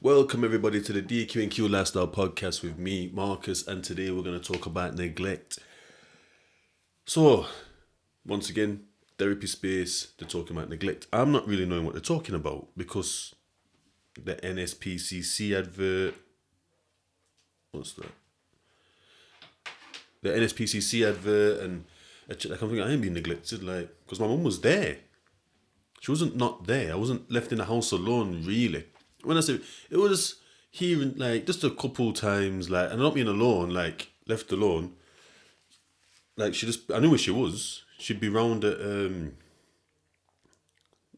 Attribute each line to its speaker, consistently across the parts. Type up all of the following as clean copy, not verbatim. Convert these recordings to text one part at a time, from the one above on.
Speaker 1: Welcome everybody to the DQ&Q Lifestyle Podcast with me, Marcus, and today we're going to talk about neglect. So, once again, therapy space, they're talking about neglect. I'm not really knowing what they're talking about because the NSPCC advert, what's that? The NSPCC advert and I'm thinking I ain't being neglected, because my mum was there. She wasn't not there. I wasn't left in the house alone, really. When I say it was hearing just a couple times, and not being alone, left alone. I knew where she was. She'd be round at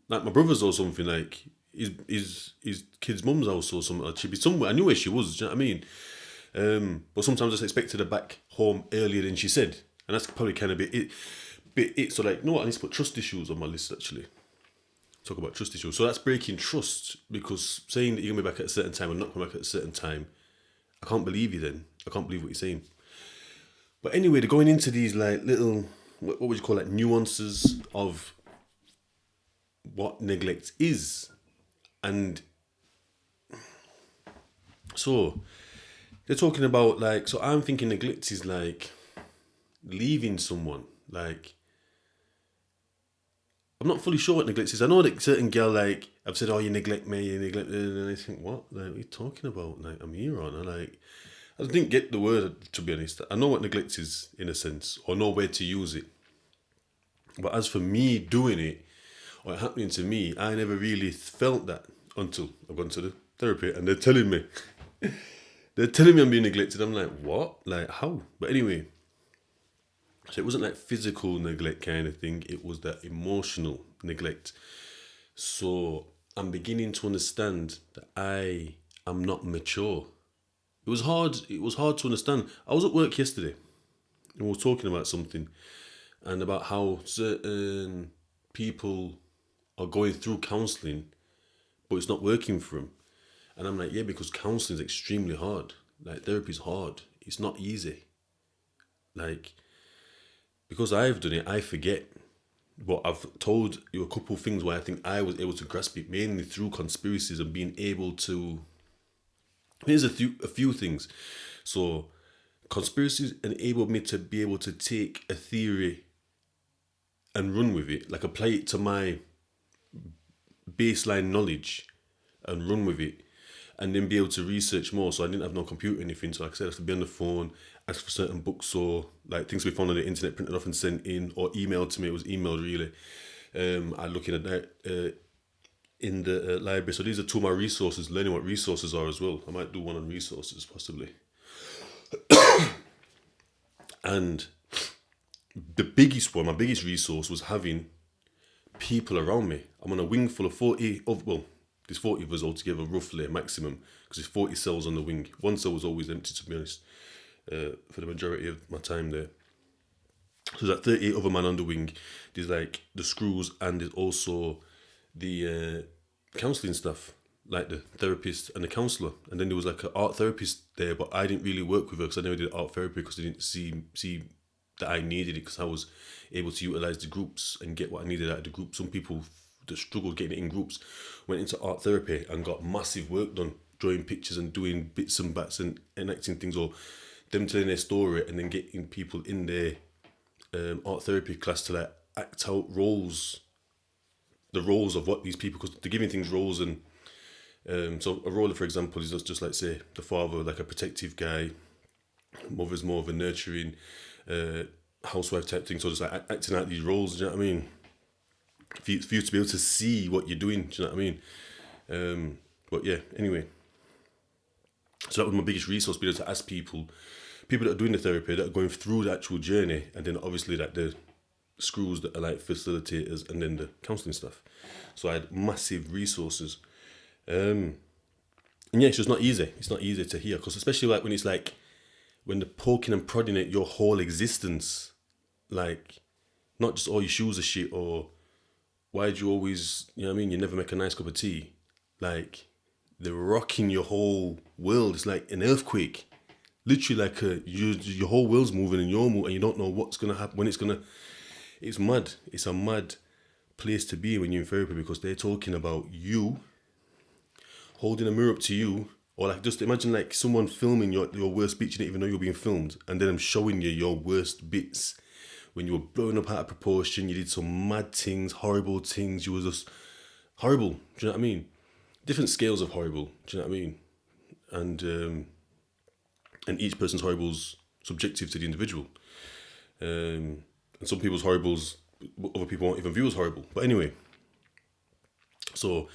Speaker 1: my brother's or something, his kid's mum's house or something. She'd be somewhere. I knew where she was. Do you know what I mean? But sometimes I just expected her back home earlier than she said, and that's probably kind of it. So you know what? I need to put trust issues on my list actually. Talk about trust issues. So that's breaking trust, because saying that you're going to be back at a certain time and not come back at a certain time, I can't believe you then. I can't believe what you're saying. But anyway, they're going into these little, what would you call nuances of what neglect is. And so they're talking about so I'm thinking neglect is leaving someone. I'm not fully sure what neglect is. I know that certain girl, I've said, oh, you neglect me, you neglect me. And I think, what? What are you talking about? I'm here on. I didn't get the word, to be honest. I know what neglect is, in a sense, or know where to use it. But as for me doing it, or it happening to me, I never really felt that until I've gone to the therapy and they're telling me. They're telling me I'm being neglected. I'm like, what? How? But anyway, so it wasn't physical neglect kind of thing. It was that emotional neglect. So I'm beginning to understand that I am not mature. It was hard. It was hard to understand. I was at work yesterday and we were talking about something and about how certain people are going through counselling, but it's not working for them. And I'm like, yeah, because counselling is extremely hard. Therapy is hard. It's not easy. Because I've done it, I forget. But I've told you a couple of things where I think I was able to grasp it, mainly through conspiracies and being able to. Here's a few things. So, conspiracies enabled me to be able to take a theory and run with it, apply it to my baseline knowledge and run with it, and then be able to research more. So I didn't have no computer or anything. So like I said, I had to be on the phone, ask for certain books or things we found on the internet, printed off and sent in or emailed to me. It was emailed really. I looking at that in the library. So these are two of my resources, learning what resources are as well. I might do one on resources possibly. And the biggest one, my biggest resource was having people around me. I'm on a wing full of 40 of, well, there's 40 of us altogether, roughly, maximum, because there's 40 cells on the wing. One cell was always empty, to be honest, for the majority of my time there. So there's 38 other man on the wing. There's the screws, and there's also the counselling stuff, the therapist and the counsellor. And then there was an art therapist there, but I didn't really work with her because I never did art therapy because I didn't see that I needed it, because I was able to utilise the groups and get what I needed out of the group. Some people that struggled getting it in groups went into art therapy and got massive work done, drawing pictures and doing bits and bats and enacting things, or them telling their story and then getting people in their art therapy class to act out roles, the roles of what these people, because they're giving things roles. And so a role, for example, is just say the father, a protective guy, mother's more of a nurturing housewife type thing. So just acting out these roles, do you know what I mean? For you to be able to see what you're doing, do you know what I mean? But yeah, anyway. So that was my biggest resource, being able to ask people that are doing the therapy, that are going through the actual journey, and then obviously the screws that are facilitators, and then the counselling stuff. So I had massive resources. And yeah, it's just not easy. It's not easy to hear, because especially when it's when they're poking and prodding at your whole existence, not just all your shoes are shit, or why do you always, you know what I mean, you never make a nice cup of tea. They're rocking your whole world. It's like an earthquake. Literally your whole world's moving and you're moving and you don't know what's going to happen, when it's going to. It's mad. It's a mad place to be when you're in therapy, because they're talking about you holding a mirror up to you, or like just imagine like someone filming your worst bits, you didn't even know you were being filmed, and then I'm showing you your worst bits when you were blowing up out of proportion, you did some mad things, horrible things, you were just horrible. Do you know what I mean? Different scales of horrible. Do you know what I mean? And each person's horrible's subjective to the individual. And some people's horribles, other people won't even view as horrible. But anyway, so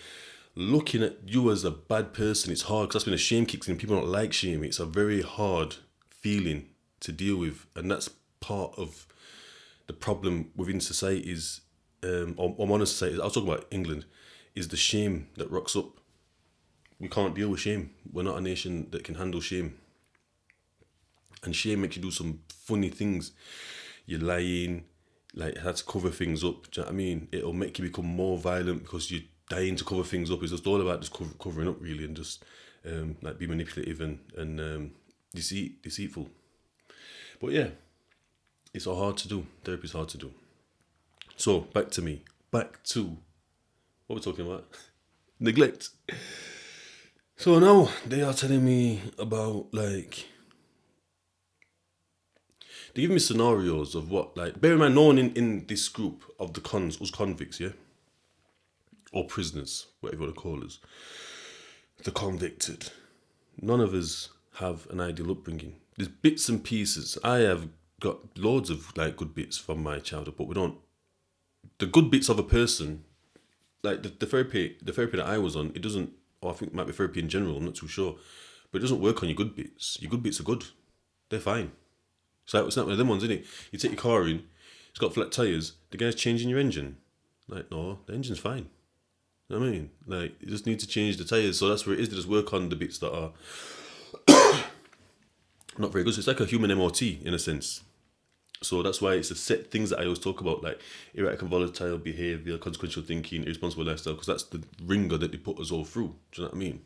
Speaker 1: looking at you as a bad person, it's hard because that's when the shame kicks in. People don't like shame. It's a very hard feeling to deal with, and that's part of the problem within societies, or modern societies. I was talking about England, is the shame that rocks up. We can't deal with shame. We're not a nation that can handle shame. And shame makes you do some funny things. You're lying, like had to cover things up. Do you know what I mean? It'll make you become more violent because you're dying to cover things up. It's just all about just covering up really, and just like be manipulative and deceitful. But yeah, it's all hard to do. Therapy is hard to do. So back to what we're talking about. Neglect. So now they are telling me about like, they give me scenarios of what, like, bear in mind, no one in this group of the cons was convicts, yeah? Or prisoners, whatever you want to call us. The convicted. None of us have an ideal upbringing. There's bits and pieces. I have got loads of like good bits from my childhood, but we don't. The good bits of a person, like the therapy that I was on, it doesn't, or I think it might be therapy in general, I'm not too sure, but it doesn't work on your good bits. Your good bits are good. They're fine. It's not one of them ones, isn't it? You take your car in, it's got flat tyres, the guy's changing your engine. Like, no, the engine's fine. You know what I mean? Like, you just need to change the tyres. So that's where it is. They just work on the bits that are not very good. So it's like a human MOT in a sense. So that's why it's the set things that I always talk about, like erratic and volatile behaviour, consequential thinking, irresponsible lifestyle, because that's the ringer that they put us all through. Do you know what I mean?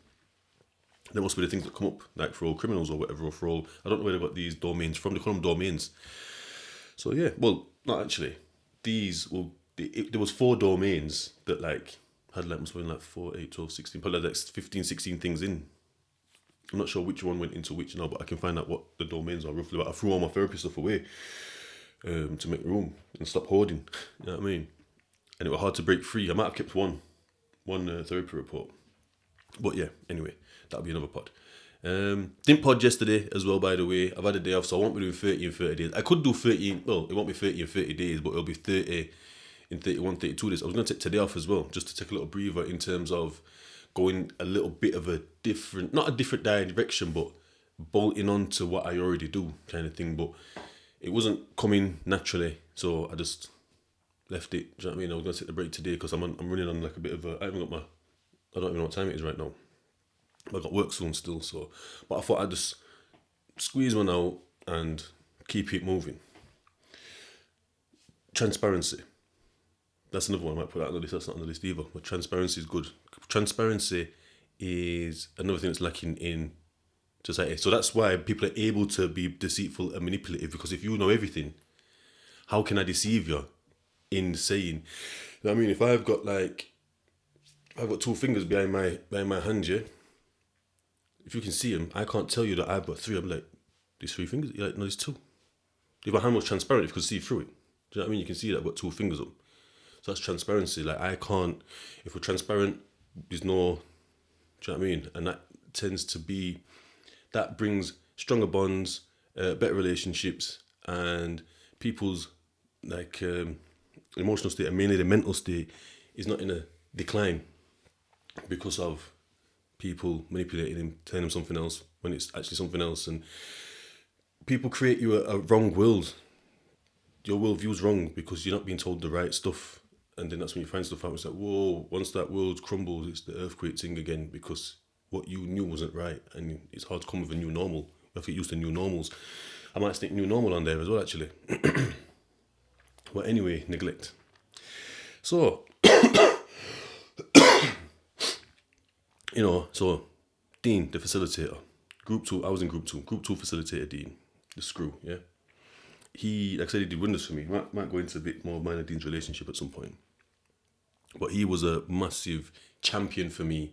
Speaker 1: There must be the things that come up, like for all criminals or whatever, or for all, I don't know where they got these domains from, they call them domains. So yeah, well, not actually. There was 4 domains that like, had like, must have been like 4, 8, 12, 16, probably like 15, 16 things in. I'm not sure which one went into which now, but I can find out what the domains are roughly. But I threw all my therapy stuff away to make room and stop hoarding. You know what I mean? And it was hard to break free. I might have kept one therapy report. But yeah, anyway, that'll be another pod. Didn't pod yesterday as well, by the way. I've had a day off, so I won't be doing 30 in 30 days. I could do 30, well, it won't be 30 in 30 days, but it'll be 30 in 31, 32 days. I was going to take today off as well, just to take a little breather in terms of going a little bit of a different, not a different direction, but bolting on to what I already do kind of thing. But it wasn't coming naturally, so I just left it. Do you know what I mean? I was going to take the break today because I'm running on like a bit of a, I don't even know what time it is right now. I've got work soon still, so, but I thought I'd just squeeze one out and keep it moving. Transparency. That's another one I might put out on the list. That's not on the list either. But transparency is good. Transparency is another thing that's lacking in society. So that's why people are able to be deceitful and manipulative, because if you know everything, how can I deceive you in saying, you know what I mean? If I've got 2 fingers behind my hand, yeah? If you can see them, I can't tell you that I've got 3. I'm like, these 3 fingers? You're like, no, there's 2. If my hand was transparent, you could see through it. Do you know what I mean? You can see that I've got 2 fingers up. So that's transparency. Like, I can't, if we're transparent, there's no, do you know what I mean? And that tends to be, that brings stronger bonds, better relationships, and people's emotional state, and mainly the mental state, is not in a decline because of people manipulating him, telling him something else when it's actually something else. And people create you a wrong world. Your worldview's wrong because you're not being told the right stuff. And then that's when you find stuff out. It's like, whoa, once that world crumbles, it's the earthquake thing again, because what you knew wasn't right. And it's hard to come with a new normal. We have to get used to new normals. I might stick new normal on there as well, actually. But anyway, neglect. So, so Dean, the facilitator, Group 2, I was in Group 2 facilitator Dean, the screw, yeah? He, like I said, he did wonders for me. Might go into a bit more of mine and Dean's relationship at some point. But he was a massive champion for me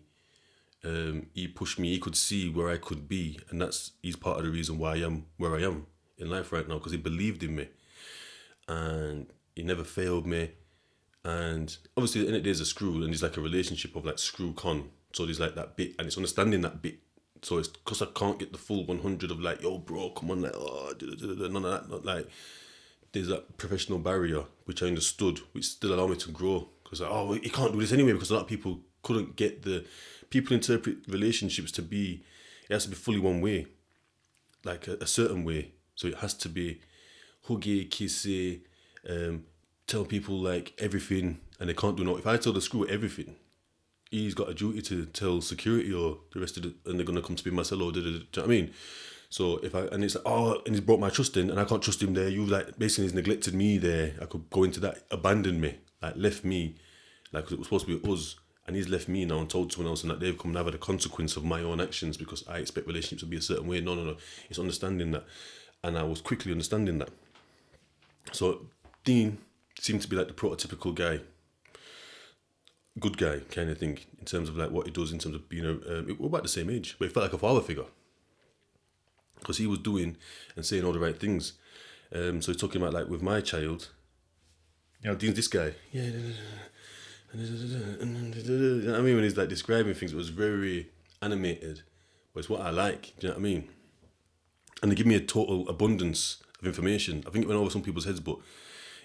Speaker 1: He pushed me. He could see where I could be, and he's part of the reason why I am where I am in life right now, because he believed in me, and he never failed me. And obviously, at the end of the day, there's a screw, and there's like a relationship of like screw con. So there's like that bit, and it's understanding that bit. So it's because I can't get the full 100 of like, yo, bro, come on, like, oh, none of that. Not like, there's that professional barrier which I understood, which still allowed me to grow. Because like, oh, you can't do this anyway, because a lot of people couldn't get people interpret relationships to be, it has to be fully one way, like a certain way. So it has to be huggy, kissy, tell people like everything, and they can't do no. If I tell the screw everything, he's got a duty to tell security or the rest of the, and they're gonna come spin my cell or do you know what I mean? So and it's like, oh, and he's brought my trust in, and I can't trust him there. You like basically he's neglected me there. I could go into that, abandoned me, like left me, like it was supposed to be us, and he's left me now and told someone else, and that they've come and have the consequence of my own actions because I expect relationships to be a certain way. No. It's understanding that, and I was quickly understanding that. So Dean seemed to be like the prototypical guy, good guy kind of thing in terms of like what he does in terms of being we're about the same age, but he felt like a father figure because he was doing and saying all the right things. So he's talking about like with my child, Dean's this guy, yeah, you know what I mean, when he's like describing things, it was very animated, but it's what I like. Do you know what I mean? And they give me a total abundance of information. I think it went over some people's heads, but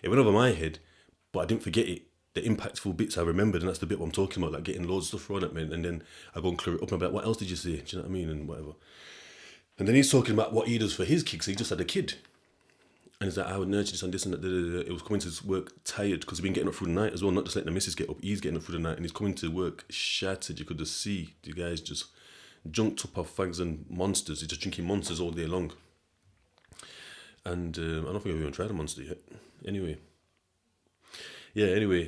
Speaker 1: it went over my head, but I didn't forget it. The impactful bits I remembered, and that's the bit what I'm talking about, like getting loads of stuff thrown at me, and then I go and clear it up and I'm like, what else did you say? Do you know what I mean? And whatever. And then he's talking about what he does for his kids. He just had a kid. And he's like, I would nurture this and this and that. It was coming to work tired because he's been getting up through the night as well, not just letting the missus get up. He's getting up through the night and he's coming to work shattered. You could just see the guys just junked up off fags and monsters. He's just drinking monsters all day long. And I don't think I've even tried a monster yet. Anyway,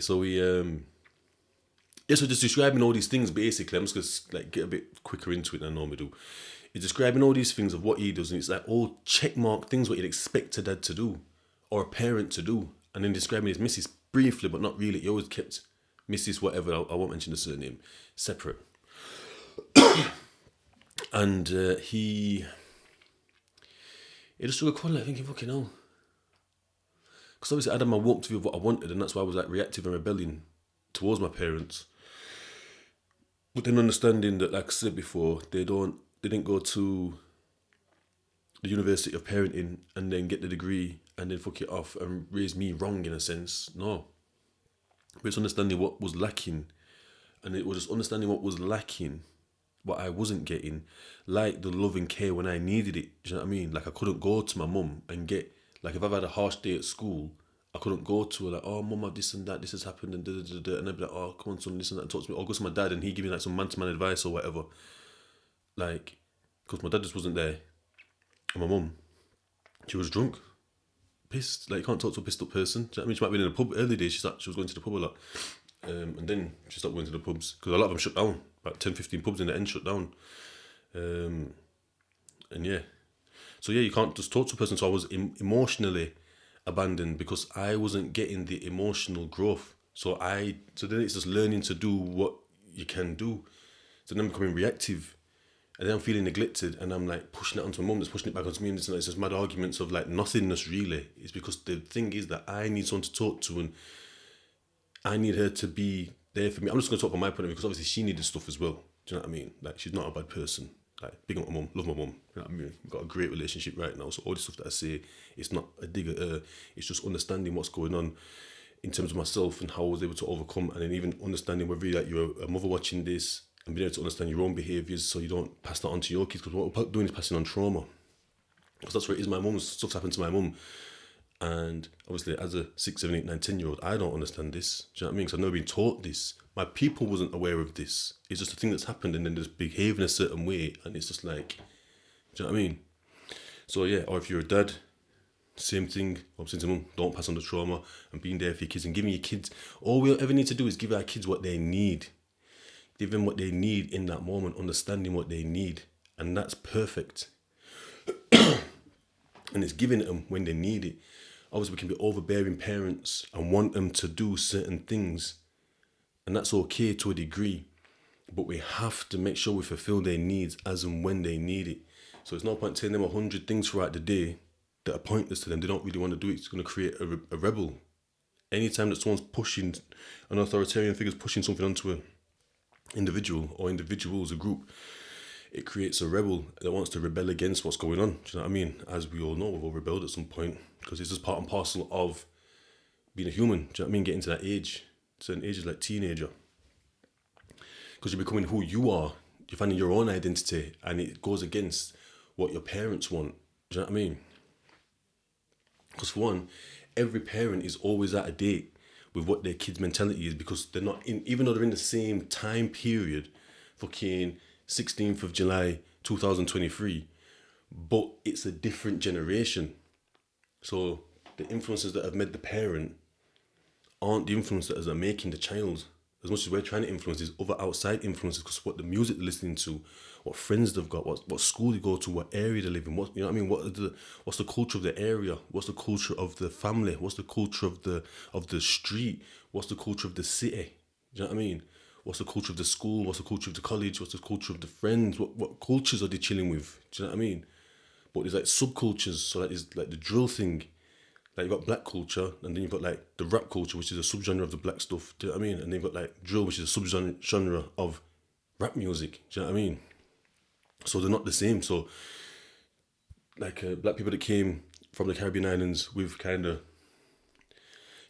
Speaker 1: so we so just describing all these things basically. I'm just gonna like get a bit quicker into it than I normally do. He's describing all these things of what he does, and it's like all checkmark things what you'd expect a dad to do or a parent to do, and then describing his missus briefly, but not really. He always kept missus whatever, I won't mention the surname, separate. And he just took a call, like thinking, fucking hell. Because obviously I had my warped view of what I wanted, and that's why I was like reactive and rebelling towards my parents. But then understanding that, like I said before, they didn't go to the University of Parenting and then get the degree and then fuck it off and raise me wrong in a sense. No. But it's understanding what was lacking. And it was just understanding what was lacking, what I wasn't getting, like the love and care when I needed it. Do you know what I mean? Like I couldn't go to my mum and get, like if I've had a harsh day at school, I couldn't go to her like, oh mum, this and that, this has happened and da. And I'd be like, oh come on son, this and that, and talk to me. Or go to my dad and he'd give me like some man-to-man advice or whatever. Like, because my dad just wasn't there. And my mum, she was drunk. Pissed. Like you can't talk to a pissed up person. Do you know what I mean? She might have been in a pub early days, she was going to the pub a lot. And then she stopped going to the pubs because a lot of them shut down. About 10, 15 pubs in the end shut down. And yeah. So yeah, you can't just talk to a person. So I was emotionally abandoned because I wasn't getting the emotional growth. So then it's just learning to do what you can do. So then I'm becoming reactive. And then I'm feeling neglected and I'm like pushing it onto my mum, that's pushing it back onto me, and it's just mad arguments of like nothingness really. It's because the thing is that I need someone to talk to and I need her to be there for me. I'm just going to talk from my point of view because obviously she needed stuff as well. Do you know what I mean? Like she's not a bad person. Like big up my mum, love my mum. You know what I mean? We've got a great relationship right now. So all the stuff that I say, it's not a dig at her. It's just understanding what's going on in terms of myself and how I was able to overcome, and then even understanding whether like you're a mother watching this and being able to understand your own behaviours so you don't pass that on to your kids, because what we're doing is passing on trauma. Because that's what it is. My mum's stuff's happened to my mum, and obviously as a 6, 7, 8, 9, 10-year-old, I don't understand this. Do you know what I mean? Because I've never been taught this. My people wasn't aware of this. It's just a thing that's happened, and then just behave in a certain way, and it's just like, do you know what I mean? So yeah, or if you're a dad, same thing. I'm saying to mum, don't pass on the trauma, and being there for your kids and giving your kids, all we ever need to do is give our kids what they need. Give them what they need in that moment, understanding what they need, and that's perfect. And it's giving it them when they need it. Obviously, we can be overbearing parents and want them to do certain things, and that's okay to a degree. but we have to make sure we fulfill their needs as and when they need it. So it's no point telling them 100 things throughout the day that are pointless to them. They don't really want to do it. It's going to create a rebel. Anytime that someone's pushing, an authoritarian figure's pushing something onto an individual or individuals, a group, it creates a rebel that wants to rebel against what's going on. Do you know what I mean? As we all know, we've all rebelled at some point because it's just part and parcel of being a human. Do you know what I mean? Getting to that age, certain ages like teenager. Because you're becoming who you are. You're finding your own identity and it goes against what your parents want. Do you know what I mean? Because for one, every parent is always at a date with what their kid's mentality is because they're not in, even though they're in the same time period, fucking 16th of July 2023, but it's a different generation. So the influences that have made the parent aren't the influences that are making the child. As much as we're trying to influence these other outside influences, because what the music they're listening to, what friends they've got, what school they go to, what area they live in, what, you know what I mean, what's the culture of the area, what's the culture of the family, what's the culture of the street, what's the culture of the city, do you know what I mean? What's the culture of the school, what's the culture of the college, what's the culture of the friends, what cultures are they chilling with, do you know what I mean? But there's like subcultures, so that is like the drill thing. Like you've got black culture, and then you've got like the rap culture, which is a subgenre of the black stuff. Do you know what I mean? And then you've got like drill, which is a subgenre of rap music. Do you know what I mean? So they're not the same. So like black people that came from the Caribbean islands with kind of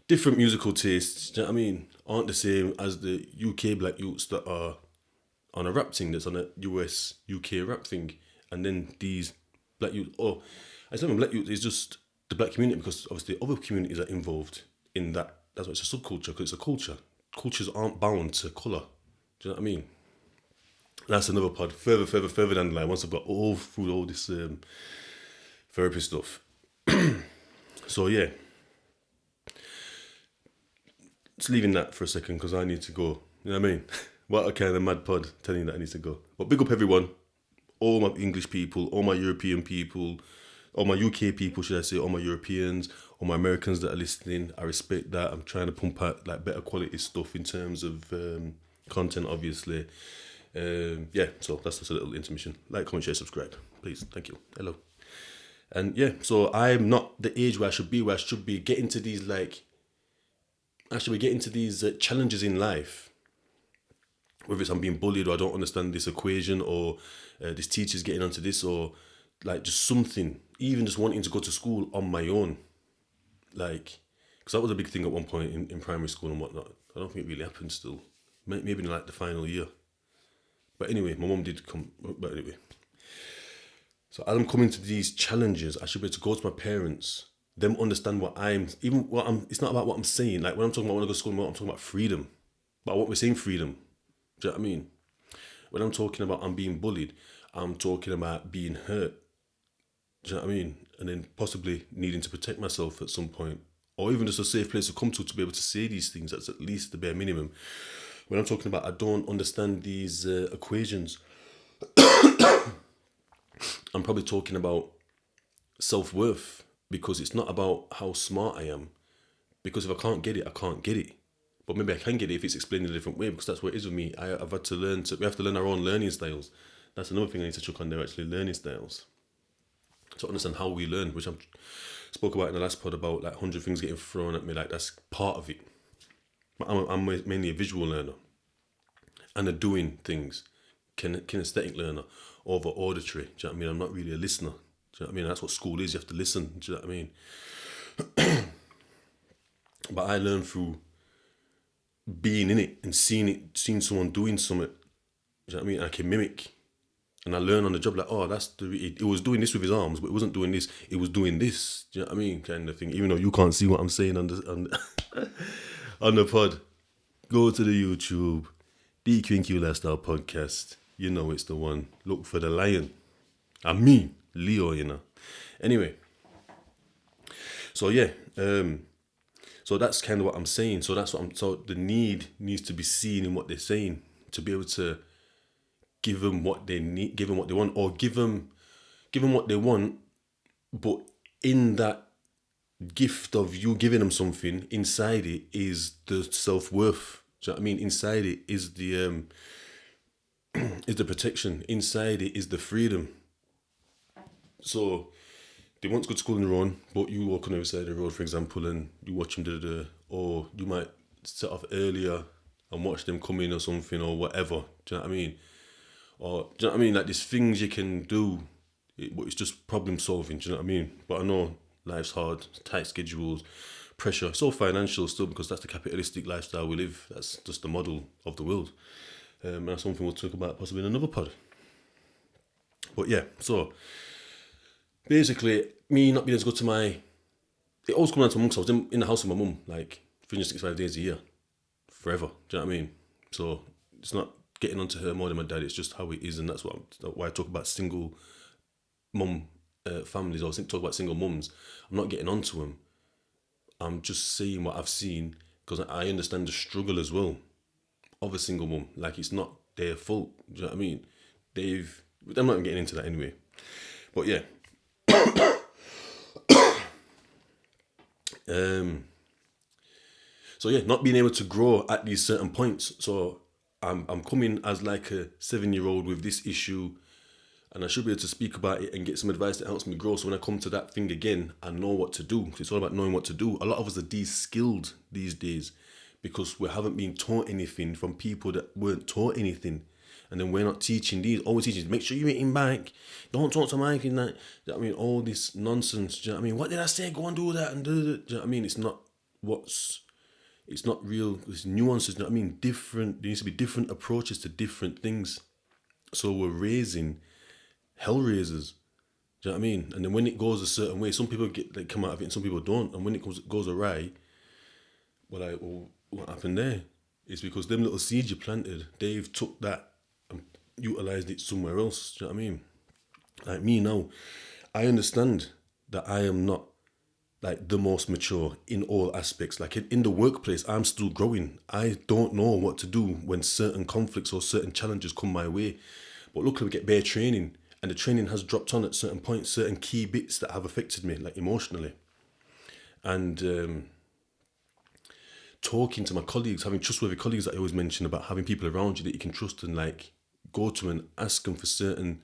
Speaker 1: different musical tastes. Do you know what I mean? Aren't the same as the UK black youths that are on a rap thing that's on a US UK rap thing, and then these black youth. Oh, I say black youth is just the black community because obviously other communities are involved in that. That's why it's a subculture because it's a culture. Cultures aren't bound to colour. Do you know what I mean? That's another pod. Further down the line. Once I've got all through all this therapy stuff. So yeah, just leaving that for a second because I need to go. You know what I mean? What a kind of mad pod telling you that I need to go. But big up everyone, all my English people, all my European people, all my UK people, should I say, all my Europeans, all my Americans that are listening. I respect that. I'm trying to pump out like better quality stuff in terms of content, obviously. Yeah, so that's just a little intermission. Like, comment, share, subscribe, please. Thank you. Hello. And yeah, so I'm not the age where I should be getting to these challenges in life. Whether it's I'm being bullied or I don't understand this equation or this teacher's getting onto this or like just something, even just wanting to go to school on my own. Like, because that was a big thing at one point in primary school and whatnot. I don't think it really happened still. Maybe in like the final year. But anyway, my mum did come. But anyway. So as I'm coming to these challenges, I should be able to go to my parents, them understand it's not about what I'm saying. Like when I'm talking about when I go to school, I'm talking about freedom. But what we're saying freedom. Do you know what I mean? When I'm talking about I'm being bullied, I'm talking about being hurt. Do you know what I mean? And then possibly needing to protect myself at some point. Or even just a safe place to come to be able to say these things. That's at least the bare minimum. When I'm talking about I don't understand these equations, I'm probably talking about self-worth. Because it's not about how smart I am. Because if I can't get it, I can't get it. But maybe I can get it if it's explained in a different way, because that's what it is with me. I've had to we have to learn our own learning styles. That's another thing I need to chuck on there, actually, learning styles. To understand how we learn, which I spoke about in the last pod about like 100 things getting thrown at me, like that's part of it. But I'm mainly a visual learner. And a doing things, kinesthetic learner over auditory. Do you know what I mean? I'm not really a listener. Do you know what I mean? That's what school is, you have to listen. Do you know what I mean? But I learn through being in it and seeing someone doing something. Do you know what I mean? I can mimic. And I learn on the job, like, oh, it was doing this with his arms, but it wasn't doing this, it was doing this. Do you know what I mean? Kind of thing. Even though you can't see what I'm saying on the pod. Go to the YouTube, DQNQ Lifestyle Podcast. You know it's the one. Look for the lion. I mean, Leo, you know. Anyway. So yeah, so that's kind of what I'm saying. So the need needs to be seen in what they're saying to be able to give them what they need, give them what they want, or give them what they want, but in that gift of you giving them something, inside it is the self-worth. Do you know what I mean? Inside it is the is the protection. Inside it is the freedom. So they want to go to school on their own, but you walk on the other side of the road, for example, and you watch them or you might set off earlier and watch them come in or something or whatever. Do you know what I mean? Or do you know what I mean? Like there's things you can do, but it's just problem solving. Do you know what I mean? But I know life's hard, tight schedules, pressure. It's all financial still because that's the capitalistic lifestyle we live. That's just the model of the world. And that's something we'll talk about possibly in another pod. But yeah, so basically, me not being able to go to it always comes down to my mum, because I was in the house with my mum, like 365 days a year, forever. Do you know what I mean? So it's not getting onto her more than my dad, it's just how it is, and that's why I talk about single mum families, or talk about single mums. I'm not getting onto them. I'm just saying what I've seen, because I understand the struggle as well of a single mum. Like, it's not their fault. Do you know what I mean? I'm not getting into that anyway. But yeah. So yeah, not being able to grow at these certain points. So I'm coming as like a 7-year-old with this issue, and I should be able to speak about it and get some advice that helps me grow. So when I come to that thing again, I know what to do. It's all about knowing what to do. A lot of us are de-skilled these days because we haven't been taught anything from people that weren't taught anything. And then we're not teaching these. Always teaching, make sure you're eating back. Don't talk to Mike and that. I mean, all this nonsense. Do you know what I mean? What did I say? Go and do that and do that. Do you know what I mean? It's not real. There's nuances. Do you know what I mean? There needs to be different approaches to different things. So we're raising hell raisers. Do you know what I mean? And then when it goes a certain way, some people come out of it and some people don't. And when it goes awry, what happened there? It's because them little seeds you planted, they've took that and utilised it somewhere else. Do you know what I mean? Like me now, I understand that I am not like the most mature in all aspects. Like in the workplace, I'm still growing. I don't know what to do when certain conflicts or certain challenges come my way. But luckily we get bare training, and the training has dropped on at certain points, certain key bits that have affected me, like emotionally. And talking to my colleagues, having trustworthy colleagues that I always mention, about having people around you that you can trust and like go to and ask them for certain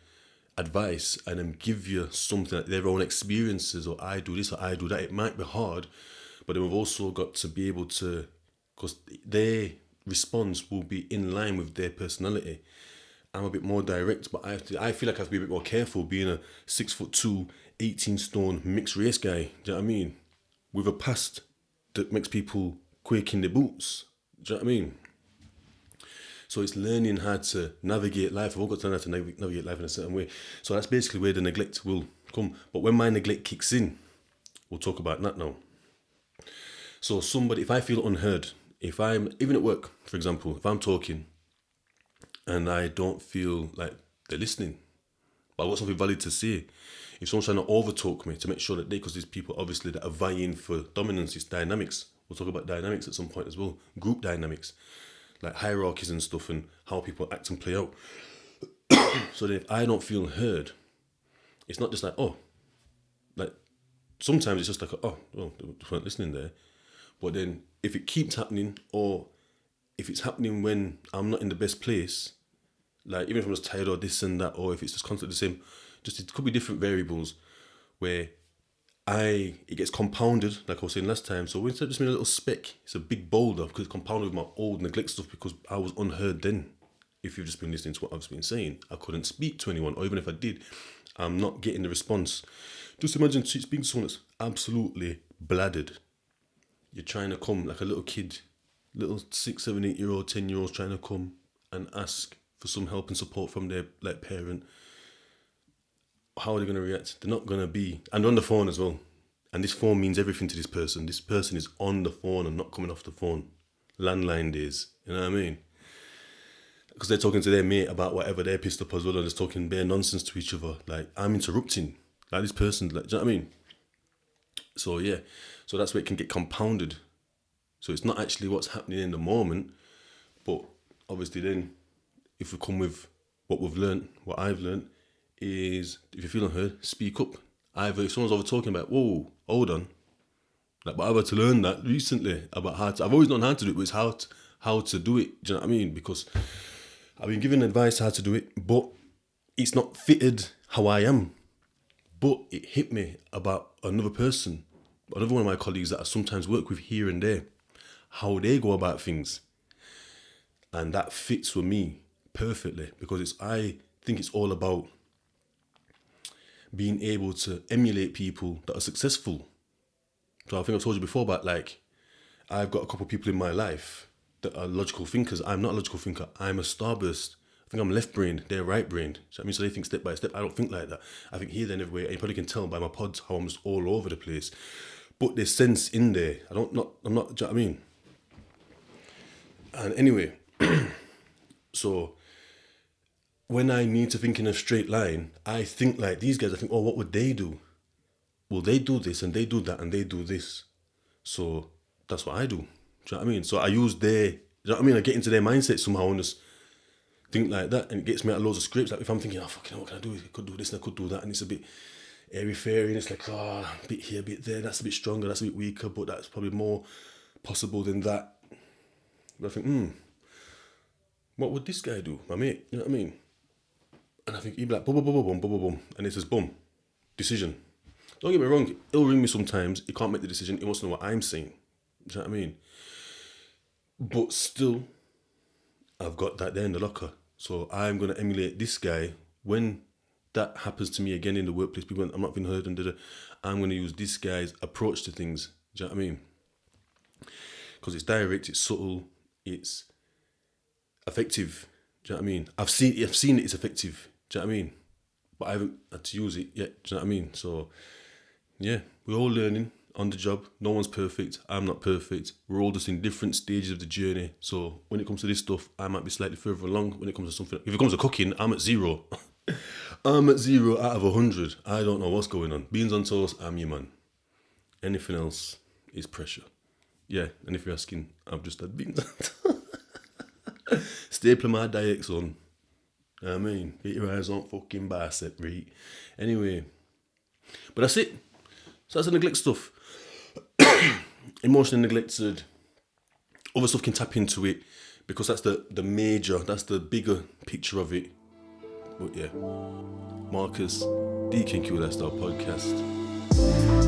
Speaker 1: advice, and then give you something like their own experiences, or I do this or I do that. It might be hard, but then we've also got to be able to, because their response will be in line with their personality. I'm a bit more direct, but I feel like I have to be a bit more careful being a 6'2", 18 stone mixed race guy. Do you know what I mean? With a past that makes people quake in their boots. Do you know what I mean? So it's learning how to navigate life. I've all got to learn how to navigate life in a certain way. So that's basically where the neglect will come. But when my neglect kicks in, we'll talk about that now. So if I feel unheard, even at work, for example, if I'm talking and I don't feel like they're listening, but I've got something valid to say, if someone's trying to overtalk me to make sure that because these people obviously that are vying for dominance, it's dynamics. We'll talk about dynamics at some point as well, group dynamics, like hierarchies and stuff, and how people act and play out. So that if I don't feel heard, it's not just like, like sometimes it's just like, they weren't listening there. But then if it keeps happening, or if it's happening when I'm not in the best place, like even if I'm just tired or this and that, or if it's just constantly the same, just it could be different variables where it gets compounded, like I was saying last time. So instead of just being a little speck, it's a big boulder, because it's compounded with my old neglect stuff, because I was unheard then. If you've just been listening to what I've been saying, I couldn't speak to anyone, or even if I did, I'm not getting the response. Just imagine speaking to someone that's absolutely bladdered. You're trying to come like a little kid, little 6, 7, 8-year-old, 10-year-olds trying to come and ask for some help and support from their like parent. How are they going to react? They're not going to be, and on the phone as well. And this phone means everything to this person. This person is on the phone and not coming off the phone. Landline days, you know what I mean? Because they're talking to their mate about whatever, they're pissed up as well, and just talking bare nonsense to each other. Like, I'm interrupting. Like, this person, like, do you know what I mean? So, yeah. So that's where it can get compounded. So it's not actually what's happening in the moment, but obviously then, if we come with what we've learned, what I've learned, is if you're feeling heard, speak up. Either if someone's over talking about, whoa, hold on. Like, but I've had to learn that recently about I've always known how to do it, but it's how to do it. Do you know what I mean? Because I've been given advice how to do it, but it's not fitted how I am. But it hit me about another person, another one of my colleagues that I sometimes work with here and there, how they go about things. And that fits with me perfectly because I think it's all about being able to emulate people that are successful. So I think I've told you before about like, I've got a couple of people in my life that are logical thinkers. I'm not a logical thinker. I'm a starburst. I think I'm left-brained. They're right-brained. So that means they think step by step. I don't think like that. I think here, then, everywhere. And you probably can tell by my pods how I'm just all over the place. But there's sense in there. I'm not, do you know what I mean? And anyway, so when I need to think in a straight line, I think like these guys. I think, oh, what would they do? Well, they do this and they do that and they do this. So that's what I do. Do you know what I mean? So I use their, do you know what I mean? I get into their mindset somehow and just think like that, and it gets me out of loads of scripts. Like if I'm thinking, oh fucking, what can I do? I could do this and I could do that, and it's a bit airy fairy, and it's like, oh, a bit here, a bit there. That's a bit stronger. That's a bit weaker, but that's probably more possible than that. But I think, what would this guy do, my mate? You know what I mean? And I think he'd be like, boom, boom, boom, boom, boom, boom, boom, and it says, boom, decision. Don't get me wrong. He'll ring me sometimes. He can't make the decision. He wants to know what I'm saying. Do you know what I mean? But still, I've got that there in the locker. So I'm going to emulate this guy. When that happens to me again in the workplace, people, I'm not being heard, and I'm going to use this guy's approach to things. Do you know what I mean? Because it's direct, it's subtle, it's effective. Do you know what I mean? I've seen it, it's effective. Do you know what I mean? But I haven't had to use it yet. Do you know what I mean? So, yeah, we're all learning on the job. No one's perfect. I'm not perfect. We're all just in different stages of the journey. So when it comes to this stuff, I might be slightly further along. When it comes to something, if it comes to cooking, I'm at 0. I'm at 0 out of 100. I don't know what's going on. Beans on toast, I'm your man. Anything else is pressure. Yeah, and if you're asking, I've just had beans on toast. Staple my diet, son. I mean, get your eyes on fucking bicep, right? Anyway, but that's it. So that's the neglect stuff. Emotionally neglected. Other stuff can tap into it because that's the major, that's the bigger picture of it. But yeah, Marcus, DKQ Lifestyle Podcast.